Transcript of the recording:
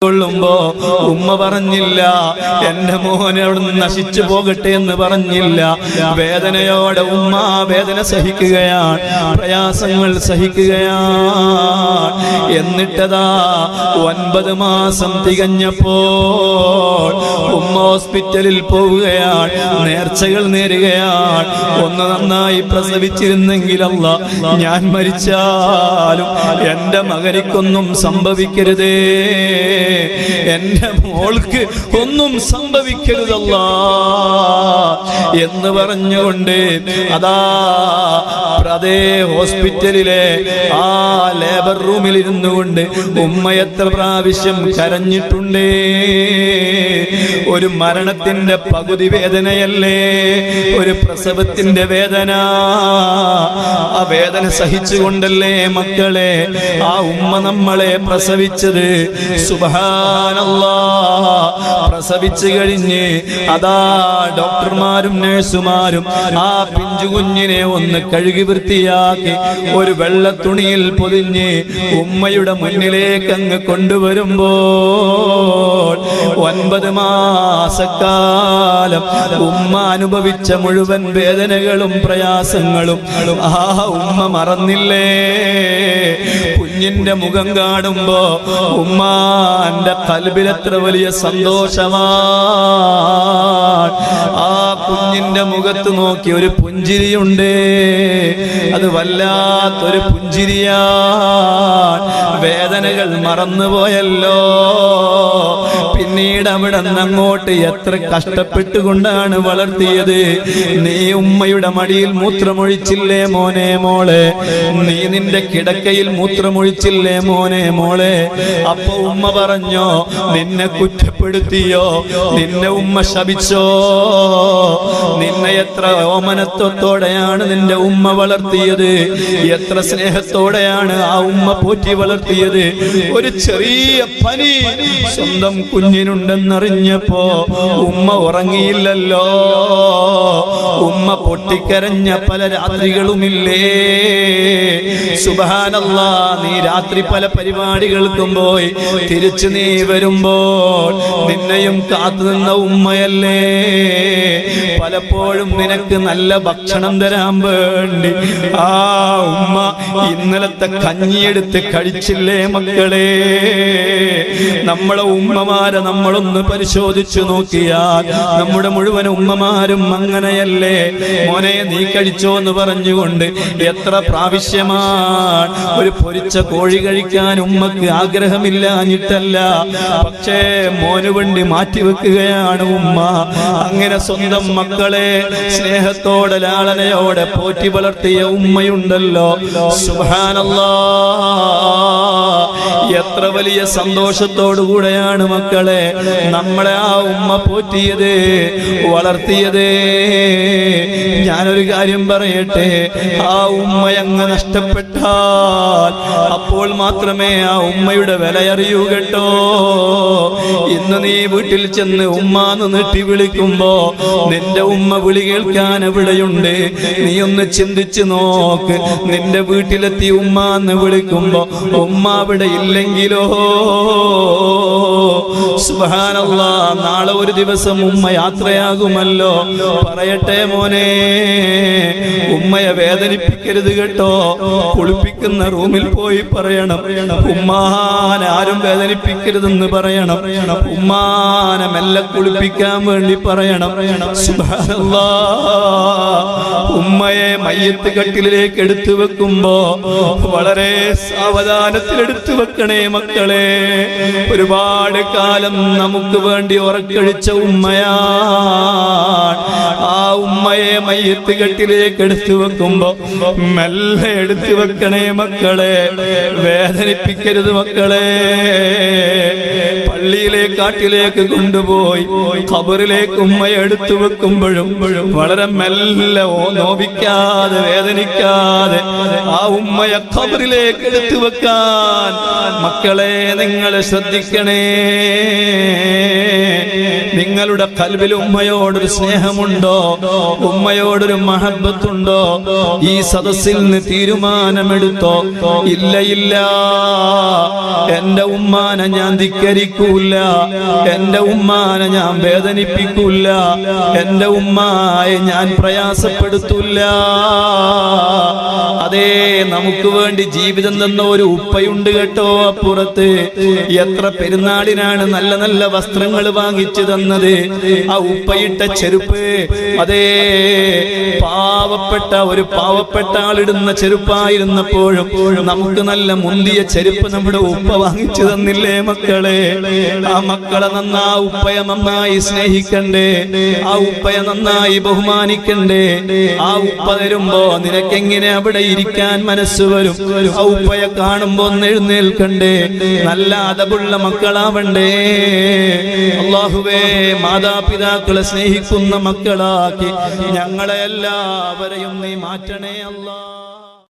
കൊള്ളുമ്പോ ഉമ്മ പറഞ്ഞില്ല എന്റെ മോൻ അവിടെ നശിച്ചു പോകട്ടെ എന്ന് പറഞ്ഞില്ല. വേദനയോടെ ഉമ്മ വേദന സഹിക്കുകയാണ്, പ്രയാസങ്ങൾ സഹിക്കുകയാണ്. എന്നിട്ടതാ 9 മാസം തികഞ്ഞപ്പോൾ ഉമ്മ ഹോസ്പിറ്റലിൽ പോവുകയാണ്, നേർച്ചകൾ നേരുകയാണ്. ഒന്ന് നന്നായി പ്രസവിച്ചിരുന്നെങ്കിൽ അല്ലാ, ഞാൻ മരിച്ചാലും എന്റെ മകനിക്കൊന്നും സംഭവിക്കരുതേ, എന്റെ മോൾക്ക് ഒന്നും സംഭവിക്കരുതല്ലാ എന്ന് പറഞ്ഞുകൊണ്ട് അതാ അതേ ഹോസ്പിറ്റലിലെ ആ ലേബർ റൂമിൽ ഇരുന്നു കൊണ്ട് ഉമ്മ എത്ര പ്രാവശ്യം കരഞ്ഞിട്ടുണ്ടേ. ഒരു മരണത്തിന്റെ പകുതി വേദനയല്ലേ ഒരു പ്രസവത്തിന്റെ വേദന. ആ വേദന സഹിച്ചുകൊണ്ടല്ലേ മക്കളെ ആ ഉമ്മ നമ്മളെ പ്രസവിച്ചത്. സുബ്ഹാനല്ലാഹ്, പ്രസവിച്ചു കഴിഞ്ഞ് അതാ ഡോക്ടർമാരും നഴ്സുമാരും ആ പിഞ്ചു കുഞ്ഞിനെ ഒന്ന് കഴുകി വൃത്തിയാക്കി ഒരു വെള്ള തുണിയിൽ പൊതിഞ്ഞ് ഉമ്മയുടെ മുന്നിലേക്ക് അങ്ങ് കൊണ്ടുവരുമ്പോൾ 9 മാസക്കാലം ഉമ്മ അനുഭവിച്ച മുഴുവൻ വേദനകളും പ്രയാസങ്ങളും ആ ഉമ്മ മറന്നില്ലേ. കുഞ്ഞിന്റെ മുഖം കാണുമ്പോ ഉമ്മാന്റെ ഖൽബിൽ എത്ര വലിയ സന്തോഷമാണ്. ആ കുഞ്ഞിന്റെ മുഖത്ത് നോക്കി ഒരു പുഞ്ചിരിയുണ്ട്, അത് വല്ലാത്തൊരു പുഞ്ചിരിയാണ്. വേദനകൾ മറന്നുപോയല്ലോ. പിന്നീട് അവിടെ അങ്ങോട്ട് എത്ര കഷ്ടപ്പെട്ടുകൊണ്ടാണ് വളർത്തിയത്. നീ ഉമ്മയുടെ മടിയിൽ മൂത്രമൊഴിച്ചില്ലേ മോനെ മോളെ, നീ നിന്റെ കിടക്കയിൽ മൂത്രമൊഴിച്ചില്ലേ മോനെ മോളെ. അപ്പൊ ഉമ്മ പറഞ്ഞോ, നിന്നെ കുറ്റപ്പെടുത്തിയോ, നിന്നെ ഉമ്മ ശപിച്ചോ? നിന്നെ എത്ര ഓമനത്വത്തോടെയാണ് നിന്റെ ഉമ്മ വളർത്തിയത്, എത്ര സ്നേഹത്തോടെയാണ് ആ ഉമ്മ പോറ്റി വളർത്തിയത്. ഒരു ചെറിയ പനി സ്വന്തം കുഞ്ഞിനുണ്ടെന്നറിഞ്ഞപ്പോ ഉമ്മ ഉറങ്ങിയില്ലല്ലോ. ഉമ്മ പൊട്ടിക്കരഞ്ഞ പല രാത്രികളുമില്ലേ. സുബ്ഹാനല്ലാഹ്, നീ രാത്രി പല പരിപാടികൾക്കും പോയി തിരിച്ചു നീ വരുമ്പോൾ നിന്നെയും കാത്തു നിന്ന ഉമ്മയല്ലേ. പലപ്പോഴും നിനക്ക് നല്ല ഭക്ഷണം തരാൻ വേണ്ടി ആ ഉമ്മ ഇന്നലത്തെ കഞ്ഞിയെടുത്ത് കഴിച്ചില്ലേ മക്കളെ. നമ്മളെ ഉമ്മമാരെ നമ്മളൊന്ന് പരിശോധിച്ചു നോക്കിയാൽ നമ്മുടെ മുഴുവൻ ഉമ്മമാരും അങ്ങനെയല്ലേ. മോനെ നീ കഴിച്ചോ എന്ന് പറഞ്ഞുകൊണ്ട് എത്ര പ്രാവശ്യമാണ്. ഒരു പൊരിച്ച കോഴി കഴിക്കാൻ ഉമ്മക്ക് ആഗ്രഹമില്ലാഞ്ഞിട്ടല്ല, പക്ഷേ മോനു വേണ്ടി മാറ്റിവെക്കുകയാണ് ഉമ്മ. അങ്ങനെ സ്വന്തം മക്കളെ സ്നേഹത്തോടെ ലാളനയോടെ പോറ്റി വളർത്തിയ ഉമ്മയുണ്ടല്ലോ. സുബ്ഹാനല്ലാഹ്, എത്ര വലിയ സന്തോഷത്തോടു കൂടെയാണ് മക്കളെ നമ്മളെ ആ ഉമ്മ പോറ്റിയത്, വളർത്തിയത്. ഞാനൊരു കാര്യം പറയട്ടെ, ആ ഉമ്മയങ്ങ് നഷ്ടപ്പെട്ടാൽ അപ്പോൾ മാത്രമേ ആ ഉമ്മയുടെ വില അറിയൂ കേട്ടോ. ഇന്ന് നീ വീട്ടിൽ ചെന്ന് ഉമ്മാന്ന് നീട്ടി വിളിക്കുമ്പോ നിന്റെ ഉമ്മ വിളി കേൾക്കാൻ എവിടെയുണ്ട്? നീ ഒന്ന് ചിന്തിച്ചു നോക്ക്. നിന്റെ വീട്ടിലെത്തി ഉമ്മാന്ന് വിളിക്കുമ്പോ ഉമ്മ അവിടെ ഇല്ലെങ്കിലോ? സുബ്ഹാനല്ലാഹ്, നാളെ ഒരു ദിവസം ഉമ്മ യാത്രയാകുമല്ലോ. പറയട്ടെ മോനെ, ഉമ്മയെ വേദനിപ്പിക്കരുത് കേട്ടോ. കുളിപ്പിക്കുന്ന റൂമിൽ പോയി പറയണം, ഉമ്മാനെ ആരും വേദനിപ്പിക്കരുതെന്ന് പറയണം. ഉമ്മാനെ മെല്ലെ കുളിപ്പിക്കാൻ വേണ്ടി പറയണം. സുബ്ഹാനല്ലാഹ്, ഉമ്മയെ മയ്യത്ത് കട്ടിലേക്ക് എടുത്തു വെക്കുമ്പോ വളരെ സാവധാനത്തിൽ എടുത്തു വെക്കണേ മക്കളെ. ഒരുപാട് കാലം നമുക്ക് വേണ്ടി ഉറക്കഴിച്ച ഉമ്മയാണ്. ആ ഉമ്മയെ മയ്യത്ത് കട്ടിലേക്ക് എടുത്തു വെക്കുമ്പോ മെല്ലെ എടുത്തു വെക്കണേ മക്കളെ, വേദനിപ്പിക്കരുത് മക്കളെ. പള്ളിയിലെ കാട്ടിലേക്ക് കൊണ്ടുപോയി ഖബറിലേക്ക് ഉമ്മയെ എടുത്തു വെക്കുമ്പോഴും വളരെ മെല്ലെ നോവിക്കാതെ വേദനിക്കാതെ ആ ഉമ്മയെ ഖബറിലേക്ക് എടുത്തു വെക്കാൻ മക്കളെ നിങ്ങൾ ശ്രദ്ധിക്കണേ. നിങ്ങളുടെ ഖൽബിൽ ഉമ്മയോടൊരു സ്നേഹമുണ്ടോ? ഉമ്മയോടൊരു മഹബത്തുണ്ടോ? ഈ സദസ്സിൽ നിന്ന് തീരുമാനമെടുത്തോ? ഇല്ല ഇല്ല, എന്റെ ഉമ്മാനെ ഞാൻ ധിക്കരിക്കൂല, എന്റെ ഉമ്മാനെ ഞാൻ വേദനിപ്പിക്കൂല, എന്റെ ഉമ്മായെ ഞാൻ പ്രയാസപ്പെടുത്തൂല. അതേ, നമുക്ക് വേണ്ടി ജീവിതം തന്ന ഒരു ഉപ്പയുണ്ട് കേട്ടോ അപ്പുറത്ത്. എത്ര പെരുന്നാളിനാണ് നല്ല നല്ല വസ്ത്രങ്ങൾ വാങ്ങിച്ചു തന്നത്. ആ ഉപ്പയിട്ട ചെരുപ്പ്, അതേ പാവപ്പെട്ട ആളിടുന്ന ചെരുപ്പായിരുന്നപ്പോഴും നമുക്ക് നല്ല മുന്തിയ ചെരുപ്പ് നമ്മുടെ ഉപ്പ വാങ്ങിച്ചു തന്നില്ലേ മക്കളെ? ആ മക്കളെ ഉപ്പയെ നന്നായി സ്നേഹിക്കണ്ടേ? ആ ഉപ്പയെ നന്നായി ബഹുമാനിക്കണ്ടേ? ആ ഉപ്പ തരുമ്പോ നിനക്കെങ്ങനെ അവിടെ ഇരിക്കാൻ മനസ്സ് വരും? ആ ഉപ്പയെ കാണുമ്പോ ഒന്ന് എഴുന്നേൽക്കണ്ടേ? നല്ല അതബുള്ള മക്കളാവണ്ടേ? അല്ലാഹുവേ, മാതാപിതാക്കളെ സ്നേഹിക്കുന്ന മക്കളാക്കി ഞങ്ങളെ എല്ലാവരെയും നീ മാറ്റണേ അല്ലാഹ്.